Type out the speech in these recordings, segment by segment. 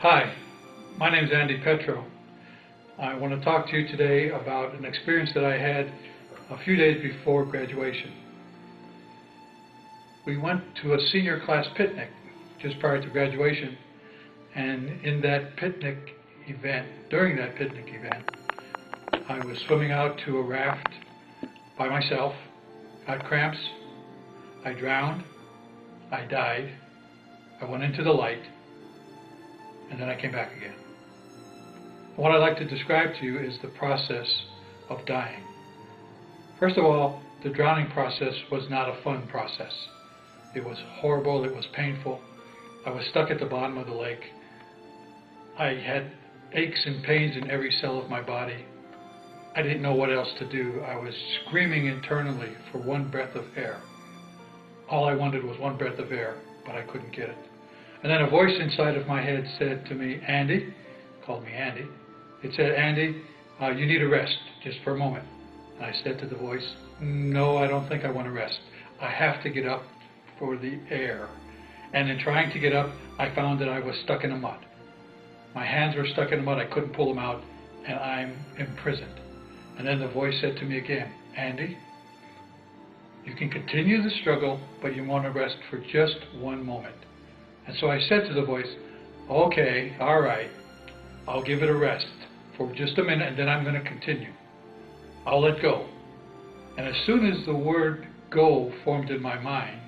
Hi, my name is Andy Petro. I want to talk to you today about an experience that I had a few days before graduation. We went to a senior class picnic just prior to graduation, and in that picnic event, during that picnic event, I was swimming out to a raft by myself, got cramps, I drowned, I died, I went into the light, and then I came back again. What I'd like to describe to you is the process of dying. First of all, the drowning process was not a fun process. It was horrible, it was painful. I was stuck at the bottom of the lake. I had aches and pains in every cell of my body. I didn't know what else to do. I was screaming internally for one breath of air. All I wanted was one breath of air, but I couldn't get it. And then a voice inside of my head said to me, Andy, called me Andy, it said, Andy, you need a rest, just for a moment. And I said to the voice, no, I don't think I want to rest. I have to get up for the air. And in trying to get up, I found that I was stuck in the mud. My hands were stuck in the mud, I couldn't pull them out, and I'm imprisoned. And then the voice said to me again, Andy, you can continue the struggle, but you want to rest for just one moment. And so I said to the voice, okay, all right, I'll give it a rest for just a minute and then I'm going to continue. I'll let go. And as soon as the word go formed in my mind,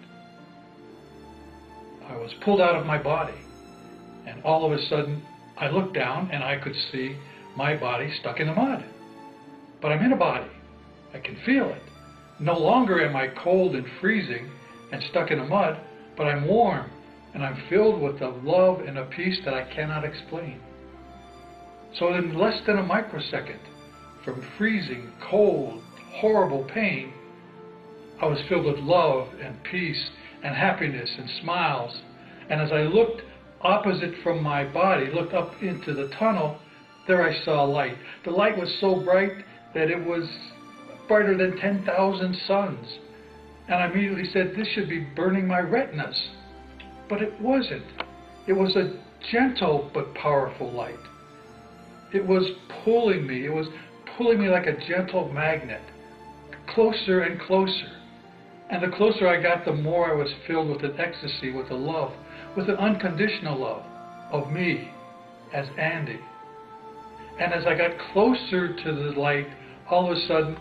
I was pulled out of my body. And all of a sudden, I looked down and I could see my body stuck in the mud. But I'm in a body. I can feel it. No longer am I cold and freezing and stuck in the mud, but I'm warm. And I'm filled with a love and a peace that I cannot explain. So in less than a microsecond, from freezing, cold, horrible pain, I was filled with love and peace and happiness and smiles. And as I looked opposite from my body, looked up into the tunnel, there I saw light. The light was so bright that it was brighter than 10,000 suns. And I immediately said, this should be burning my retinas. But it wasn't. It was a gentle but powerful light. It was pulling me. It was pulling me like a gentle magnet, closer and closer. And the closer I got, the more I was filled with an ecstasy, with a love, with an unconditional love of me as Andy. And as I got closer to the light, all of a sudden,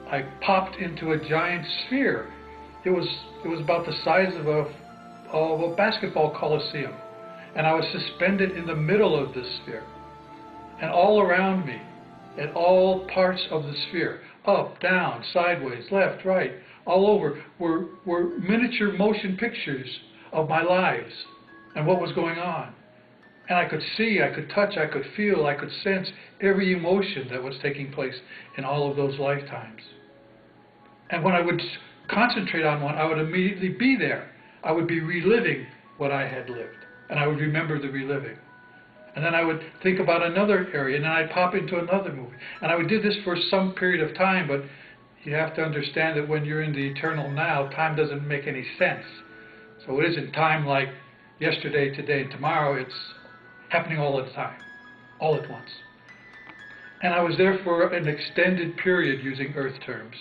I popped into a giant sphere. It was about the size of a basketball coliseum, and I was suspended in the middle of this sphere, and all around me, at all parts of the sphere, up, down, sideways, left, right, all over, were miniature motion pictures of my lives and what was going on. And I could see, I could touch, I could feel, I could sense every emotion that was taking place in all of those lifetimes. And when I would concentrate on one, I would immediately be there. I would be reliving what I had lived, and I would remember the reliving. And then I would think about another area, and then I'd pop into another movie. And I would do this for some period of time, but you have to understand that when you're in the eternal now, time doesn't make any sense. So it isn't time like yesterday, today, and tomorrow. It's happening all the time, all at once. And I was there for an extended period using earth terms.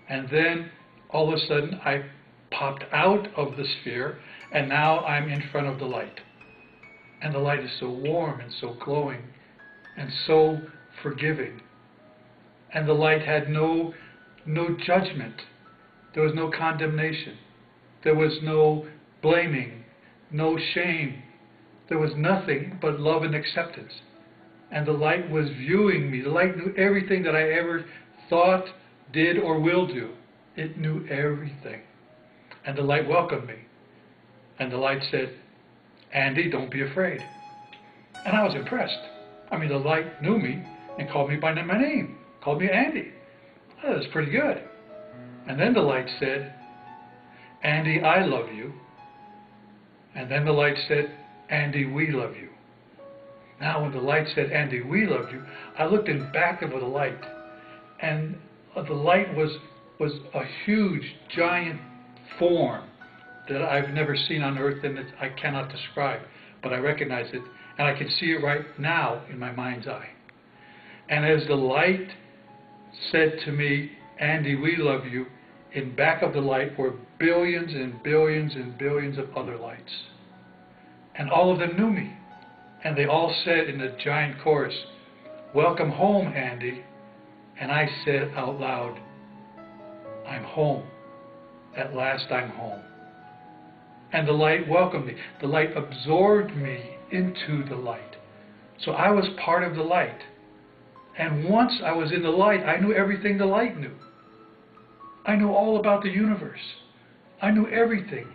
And then all of a sudden, I popped out of the sphere, and now I'm in front of the light. And the light is so warm and so glowing and so forgiving. And the light had no judgment. There was no condemnation. There was no blaming, no shame. There was nothing but love and acceptance. And the light was viewing me. The light knew everything that I ever thought, did, or will do. It knew everything. And the light welcomed me. And the light said, Andy, don't be afraid. And I was impressed. I mean, the light knew me and called me by my name, called me Andy. Oh, that's pretty good. And then the light said, Andy, I love you. And then the light said, Andy, we love you. Now when the light said, Andy, we love you, I looked in back of the light. And the light was a huge, giant form that I've never seen on earth, and I cannot describe, but I recognize it. And I can see it right now in my mind's eye. And as the light said to me, Andy, we love you, in back of the light were billions and billions and billions of other lights. And all of them knew me. And they all said in a giant chorus, welcome home, Andy. And I said out loud, I'm home. At last I'm home. And the light welcomed me. The light absorbed me into the light. So I was part of the light. And once I was in the light, I knew everything the light knew. I knew all about the universe. I knew everything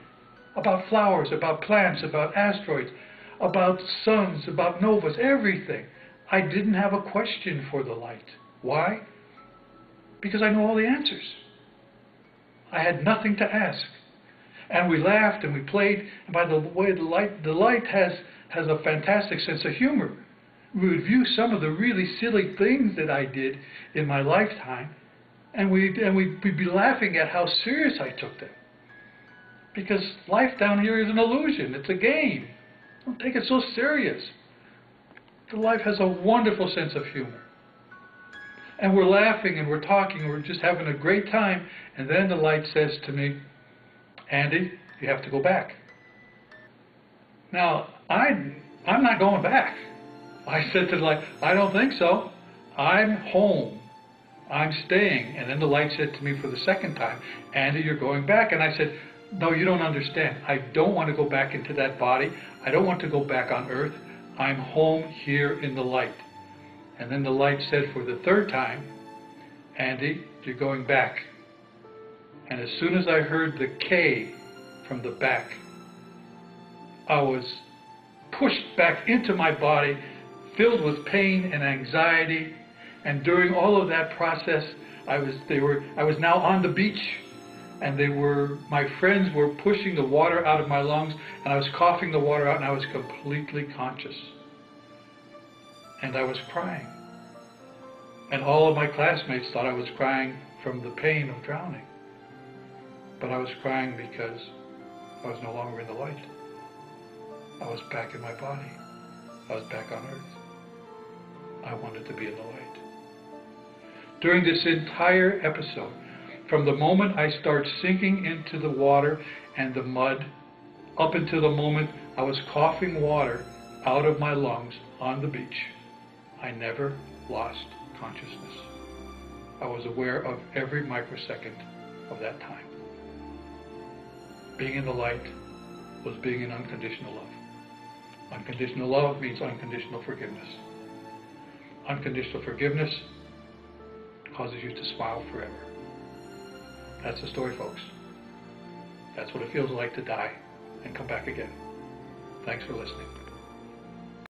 about flowers, about plants, about asteroids, about suns, about novas, everything. I didn't have a question for the light. Why? Because I knew all the answers. I had nothing to ask. And we laughed and we played. And by the way, the light has a fantastic sense of humor. We would view some of the really silly things that I did in my lifetime, and we'd be laughing at how serious I took them. Because life down here is an illusion. It's a game. Don't take it so serious. The life has a wonderful sense of humor. And we're laughing and we're talking and we're just having a great time. And then the light says to me, Andy, you have to go back. Now, I'm not going back. I said to the light, I don't think so. I'm home. I'm staying. And then the light said to me for the second time, Andy, you're going back. And I said, no, you don't understand. I don't want to go back into that body. I don't want to go back on earth. I'm home here in the light. And then the light said for the third time, Andy, you're going back. And as soon as I heard the K from the back, I was pushed back into my body, filled with pain and anxiety. And during all of that process, I was now on the beach, and my friends were pushing the water out of my lungs, and I was coughing the water out, and I was completely conscious. And I was crying. And all of my classmates thought I was crying from the pain of drowning. But I was crying because I was no longer in the light. I was back in my body. I was back on earth. I wanted to be in the light. During this entire episode, from the moment I start sinking into the water and the mud, up until the moment I was coughing water out of my lungs on the beach, I never lost consciousness. I was aware of every microsecond of that time. Being in the light was being in unconditional love. Unconditional love means unconditional forgiveness. Unconditional forgiveness causes you to smile forever. That's the story, folks. That's what it feels like to die and come back again. Thanks for listening.